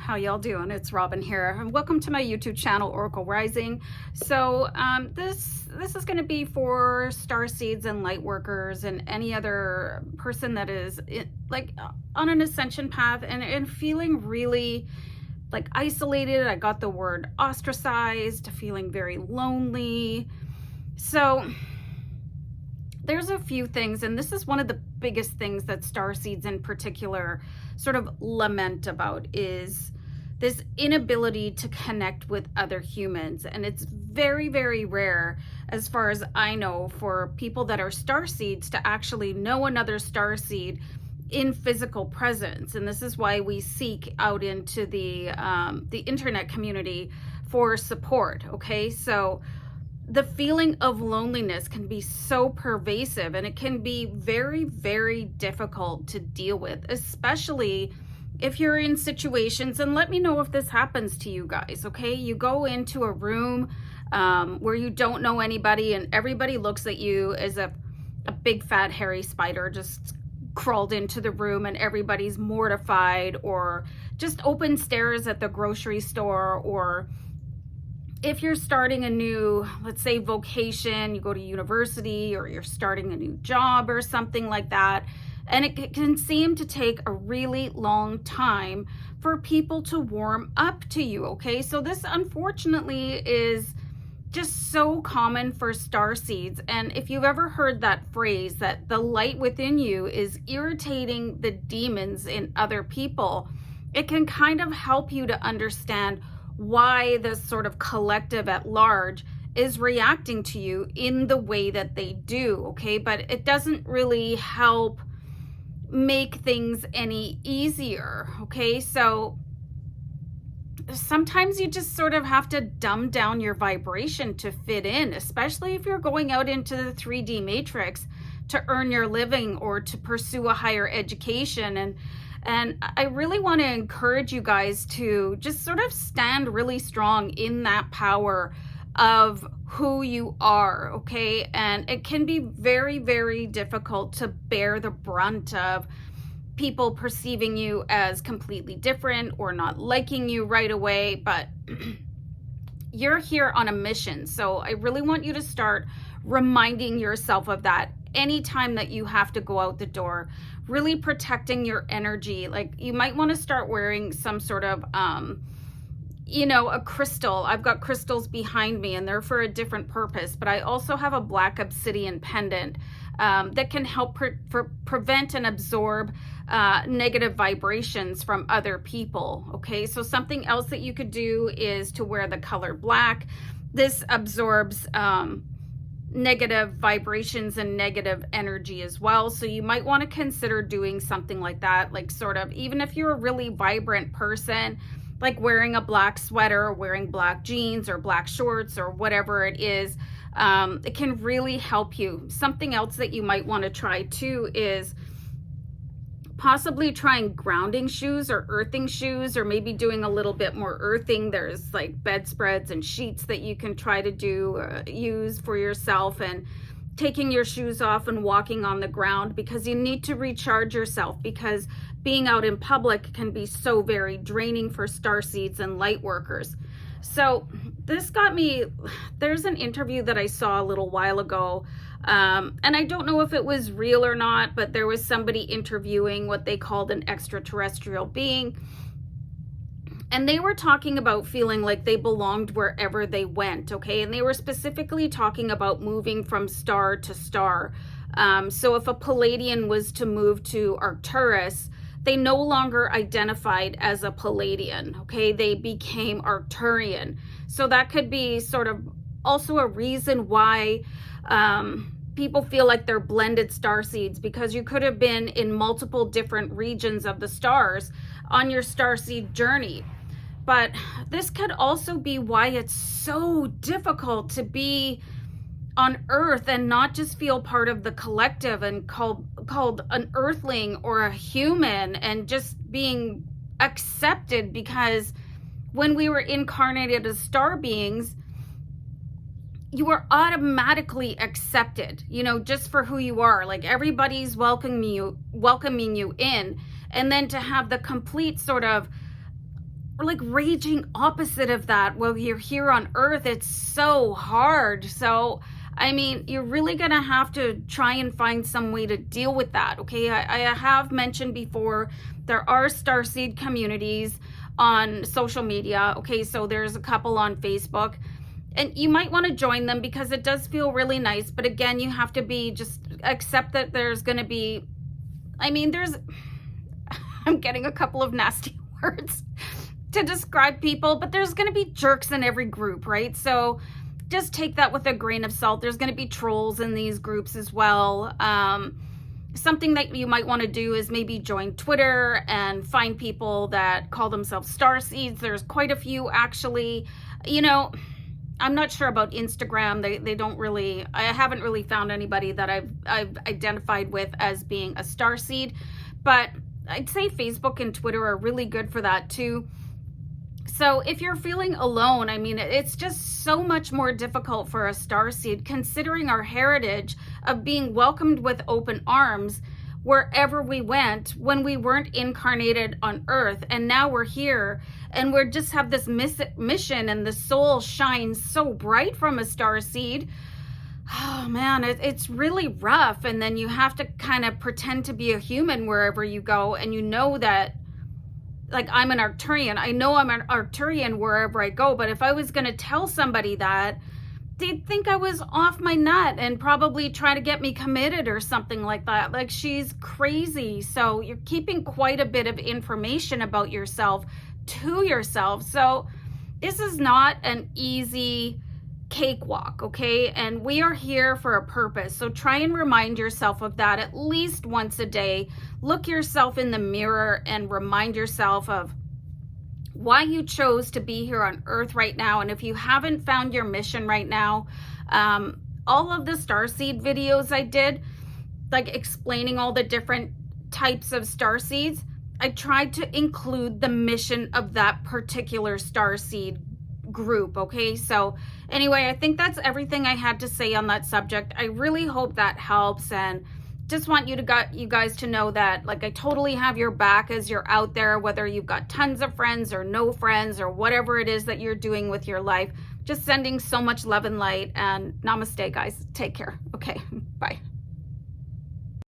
How y'all doing? It's Robin here, and welcome to my YouTube channel, Oracle Rising. So this is going to be for star seeds and light workers and any other person that is on an ascension path and feeling really like isolated. I got the word ostracized, feeling very lonely. So there's a few things, and this is one of the biggest things that star seeds in particular sort of lament about, is this inability to connect with other humans. And it's very, very rare, as far as I know, for people that are star seeds to actually know another star seed in physical presence. And this is why we seek out into the internet community for support. Okay, so the feeling of loneliness can be so pervasive, and it can be very, very difficult to deal with, especially if you're in situations, and let me know if this happens to you guys, okay? You go into a room where you don't know anybody, and everybody looks at you as a big fat hairy spider just crawled into the room, and everybody's mortified, or just open stares at the grocery store, or if you're starting a new, let's say, vocation, you go to university, or you're starting a new job or something like that, and it can seem to take a really long time for people to warm up to you, okay? So this, unfortunately, is just so common for star seeds. And if you've ever heard that phrase, that the light within you is irritating the demons in other people, it can kind of help you to understand why this sort of collective at large is reacting to you in the way that they do, okay? But it doesn't really help make things any easier, okay? So sometimes you just sort of have to dumb down your vibration to fit in, especially if you're going out into the 3D matrix to earn your living or to pursue a higher education. And I really want to encourage you guys to just sort of stand really strong in that power of who you are, okay? And it can be very, very difficult to bear the brunt of people perceiving you as completely different or not liking you right away, but you're here on a mission. So I really want you to start reminding yourself of that anytime that you have to go out the door, really protecting your energy. Like, you might want to start wearing some sort of a crystal. I've got crystals behind me, and they're for a different purpose, but I also have a black obsidian pendant that can help prevent and absorb negative vibrations from other people, okay? So something else that you could do is to wear the color black. This absorbs negative vibrations and negative energy as well. So you might want to consider doing something like that, like sort of, even if you're a really vibrant person, like wearing a black sweater, or wearing black jeans or black shorts or whatever it is, it can really help you. Something else that you might want to try too is possibly trying grounding shoes or earthing shoes, or maybe doing a little bit more earthing. There's like bedspreads and sheets that you can try to use for yourself, and taking your shoes off and walking on the ground, because you need to recharge yourself, because being out in public can be so very draining for star seeds and light workers. So this got me, there's an interview that I saw a little while ago, and I don't know if it was real or not, but there was somebody interviewing what they called an extraterrestrial being, and they were talking about feeling like they belonged wherever they went, okay? And they were specifically talking about moving from star to star. So if a Palladian was to move to Arcturus, they no longer identified as a Palladian, okay? They became Arcturian. So that could be sort of also a reason why people feel like they're blended star seeds, because you could have been in multiple different regions of the stars on your star seed journey. But this could also be why it's so difficult to be on Earth and not just feel part of the collective and called an earthling or a human, and just being accepted, because when we were incarnated as star beings, you are automatically accepted, just for who you are. Like, everybody's welcoming you in. And then to have the complete sort of like raging opposite of that while you're here on earth. It's so hard. So I mean, you're really gonna have to try and find some way to deal with that. Okay, I have mentioned before, there are starseed communities on social media. Okay, so there's a couple on Facebook, and you might want to join them because it does feel really nice. But again, you have to be, just accept that there's going to be, I mean, there's, I'm getting a couple of nasty words to describe people, but there's going to be jerks in every group, right? So just take that with a grain of salt. There's going to be trolls in these groups as well. Something that you might want to do is maybe join Twitter and find people that call themselves starseeds. There's quite a few, actually. You know, I'm not sure about Instagram. They don't really, I haven't really found anybody that I've identified with as being a starseed, but I'd say Facebook and Twitter are really good for that too. So if you're feeling alone, I mean, it's just so much more difficult for a starseed, considering our heritage of being welcomed with open arms wherever we went when we weren't incarnated on earth. And now we're here and we just have this mission, and the soul shines so bright from a starseed. Oh man, it's really rough. And then you have to kind of pretend to be a human wherever you go. And you know that, like, I'm an Arcturian. I know I'm an Arcturian wherever I go, but if I was going to tell somebody that, they'd think I was off my nut and probably try to get me committed or something like that. Like, she's crazy. So you're keeping quite a bit of information about yourself to yourself. So this is not an easy cakewalk, okay? And we are here for a purpose. So try and remind yourself of that at least once a day. Look yourself in the mirror and remind yourself of why you chose to be here on earth right now. And if you haven't found your mission right now, all of the starseed videos I did, like explaining all the different types of starseeds, I tried to include the mission of that particular starseed group. Okay, so anyway, I think that's everything I had to say on that subject. I really hope that helps, and just want you guys to know that, like, I totally have your back as you're out there, whether you've got tons of friends or no friends or whatever it is that you're doing with your life. Just sending so much love and light, and namaste, guys. Take care. Okay, bye.